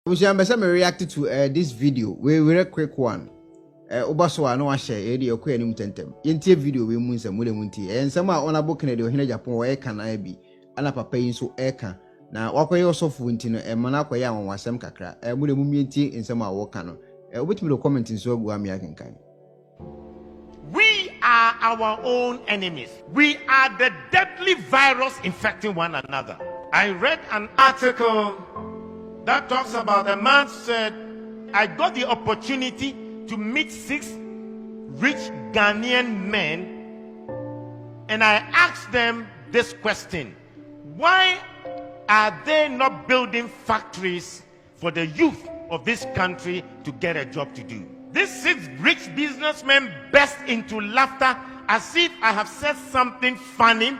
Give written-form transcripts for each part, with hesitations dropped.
I'm reacting to this video. We a quick one. Obaso no share edi okwe anim tentem. Yentie video we mu nsam we munti. Ensam a onabo Kennedy ohene Japan wo eka na bi. Ana papa yi so eka. Na wakoye osofu nti no emana akoye anwasem kakra. Mu le mu mientie ensam a wo ka no. Obetimi do comment nso agu am yakenkan. We are our own enemies. We are the deadly virus infecting one another. I read an article that talks about a man said, I got the opportunity to meet 6 rich Ghanaian men, and I asked them this question: why are they not building factories for the youth of this country to get a job to do? These 6 rich businessmen burst into laughter as if I have said something funny.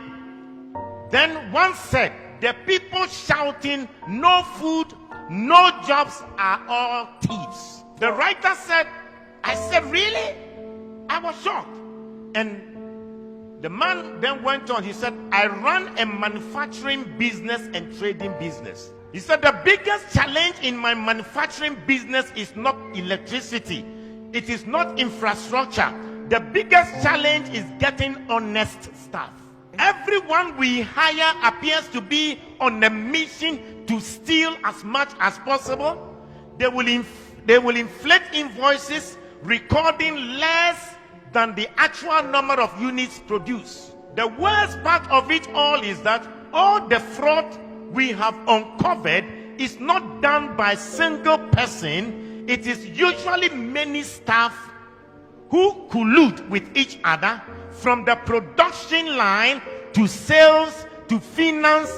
Then one said, the people shouting, no food, no jobs are all thieves. The writer said, I said, really? I was shocked. And the man then went on. He said, I run a manufacturing business and trading business. He said, the biggest challenge in my manufacturing business is not electricity. It is not infrastructure. The biggest challenge is getting honest staff. Everyone we hire appears to be on a mission to steal as much as possible. They will inflate invoices, recording less than the actual number of units produced. The worst part of it all is that all the fraud we have uncovered is not done by a single person. It is usually many staff who collude with each other, from the production line to sales to finance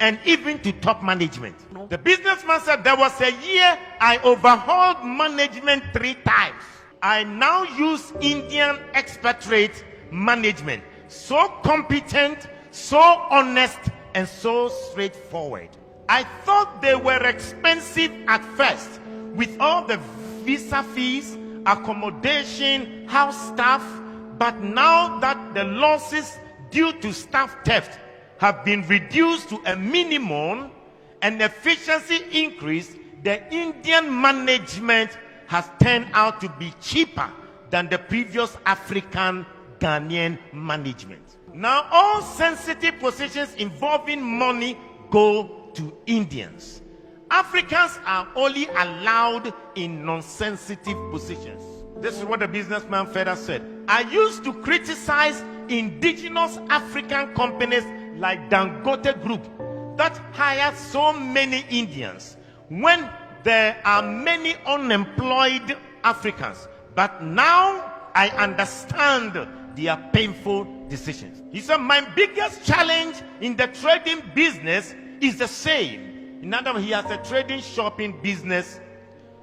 and even to top management. The businessman said, there was a year I overhauled management 3 times. I now use Indian expatriate management. So competent, so honest, and so straightforward. I thought they were expensive at first, with all the visa fees, accommodation, house staff. But now that the losses due to staff theft have been reduced to a minimum and efficiency increased, the Indian management has turned out to be cheaper than the previous African Ghanaian management. Now all sensitive positions involving money go to Indians. Africans are only allowed in non-sensitive positions. This is what the businessman further said. I used to criticize indigenous African companies like Dangote Group that hire so many Indians when there are many unemployed Africans. But now I understand their painful decisions. He said, my biggest challenge in the trading business is the same. In other words, he has a trading shopping business,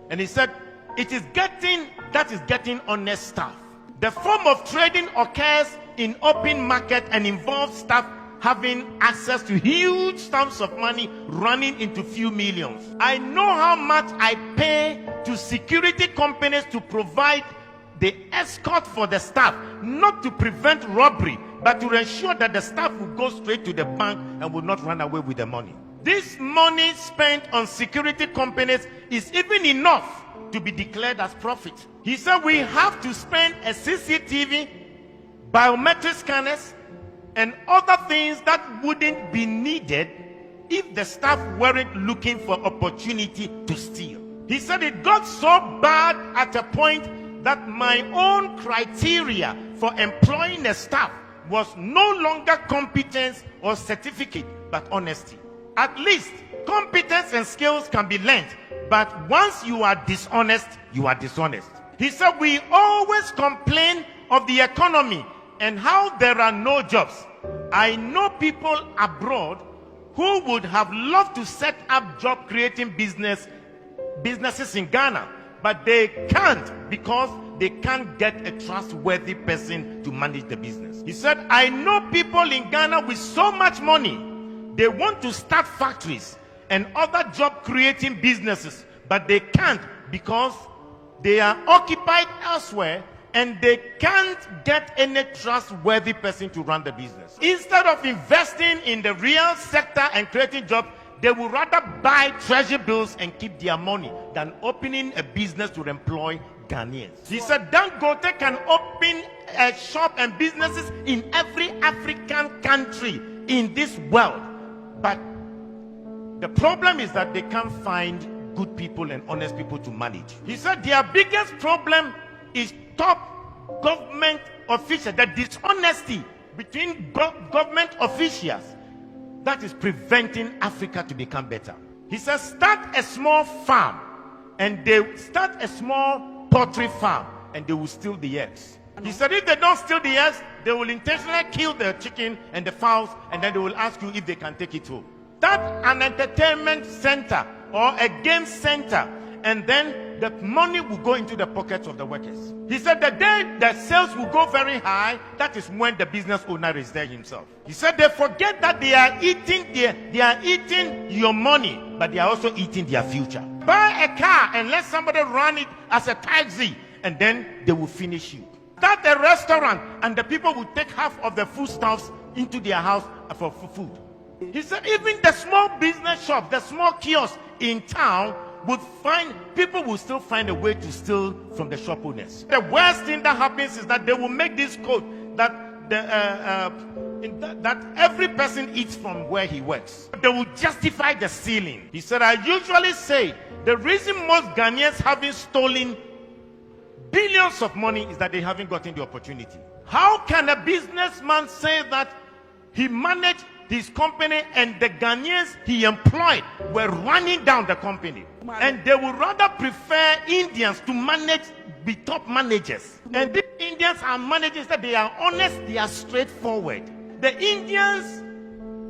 and he said, it is getting honest staff. The form of trading occurs in open market and involves staff having access to huge sums of money running into few millions. I know how much I pay to security companies to provide the escort for the staff, not to prevent robbery, but to ensure that the staff will go straight to the bank and will not run away with the money. This money spent on security companies is even enough to be declared as profit. He said we have to spend a CCTV, biometric scanners, and other things that wouldn't be needed if the staff weren't looking for opportunity to steal. He said it got so bad at a point that my own criteria for employing a staff was no longer competence or certificate, but honesty. At least competence and skills can be learned, but once you are dishonest, you are dishonest. He said we always complain of the economy and how there are no jobs. I know people abroad who would have loved to set up job creating businesses in Ghana, but they can't because they can't get a trustworthy person to manage the business. He said, I know people in Ghana with so much money, they want to start factories and other job creating businesses, but they can't because they are occupied elsewhere and they can't get any trustworthy person to run the business. Instead of investing in the real sector and creating jobs, they would rather buy treasury bills and keep their money than opening a business to employ Ghanaians. He said Dangote can open a shop and businesses in every African country in this world, but the problem is that they can't find good people and honest people to manage. He said their biggest problem is top government officials, the dishonesty between government officials that is preventing Africa to become better. He says start a small farm, and they start a small poultry farm and they will steal the eggs. He said if they don't steal the eggs, they will intentionally kill the chicken and the fowls, and then they will ask you if they can take it home. Start an entertainment center or a game center, and then the money will go into the pockets of the workers. He said the day the sales will go very high, that is when the business owner is there himself. He said they forget that they are eating your money, but they are also eating their future. Buy a car and let somebody run it as a taxi, and then they will finish you. Start a restaurant and the people will take half of the foodstuffs into their house for food. He said even the small business shop, the small kiosk in town would find, people will still find a way to steal from the shop owners. The worst thing that happens is that they will make this code that that every person eats from where he works. They will justify the stealing. He said, I usually say the reason most Ghanaians haven't stolen billions of money is that they haven't gotten the opportunity. How can a businessman say that he managed his company and the Ghanaians he employed were running down the company, and they would rather prefer Indians to manage, be top managers? And these Indians are managers that they are honest, they are straightforward. The Indians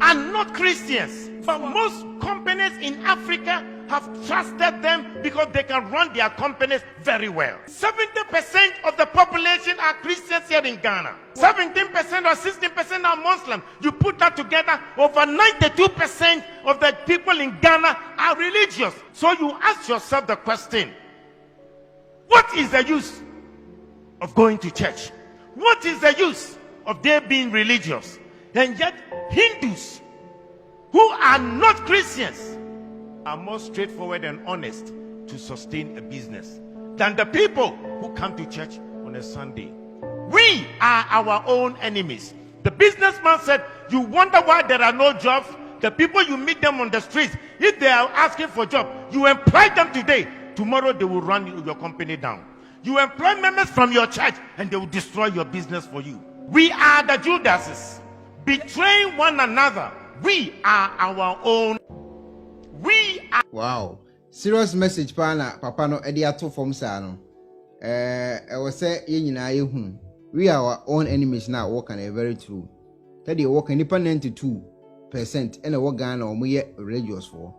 are not Christians, but most companies in Africa have trusted them because they can run their companies very well. 70% of the population are Christians here in Ghana. 17% or 16% are Muslim. You put that together, over 92% of the people in Ghana are religious. So you ask yourself the question, what is the use of going to church? What is the use of their being religious? And yet Hindus who are not Christians are more straightforward and honest to sustain a business than the people who come to church on a Sunday. We are our own enemies. The businessman said, you wonder why there are no jobs? The people you meet them on the streets, if they are asking for job, you employ them today. Tomorrow they will run your company down. You employ members from your church and they will destroy your business for you. We are the Judases, betraying one another. We are our own. We are. Wow, serious message pana papa no edi ato from sa no we say ye nyina ye hu we are our own enemies now. Work and very true that they work nipa 92% and work Ghana omo ye religious for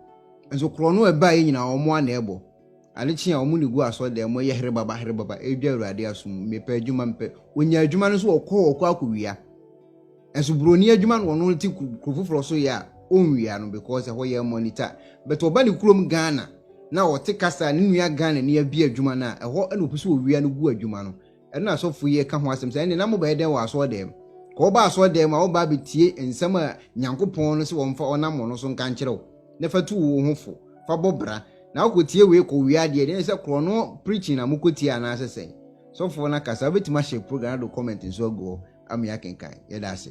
and so krono e ba ye nyina omo ana ebo ane chi a omo ni gu aso de mo ye here baba edwa urade asum me pa adwuma mpe onya adwuma no so okọ akowia enso broni adwuma no no ti kufufuro so ya onwia no because ho ye monitor but obani kurom Ghana na wote kasa ne nua Ghana ne abi adwuma na ho na opuso owia no gu adwuma no na asofo ye ka ho asem say ne na mo ba eden wa aso dem ko ba aso dem a wo ba betie ensem a Nyankopon no se wo mfa onam no so nka nkyerɛw ne fatu wo ho fo fa bobra na wo kotie we ko wia de ne se kro no preaching na mo kotie ana asesen so fo na kasa betima share program do comment nso go am ya kenkan ye da se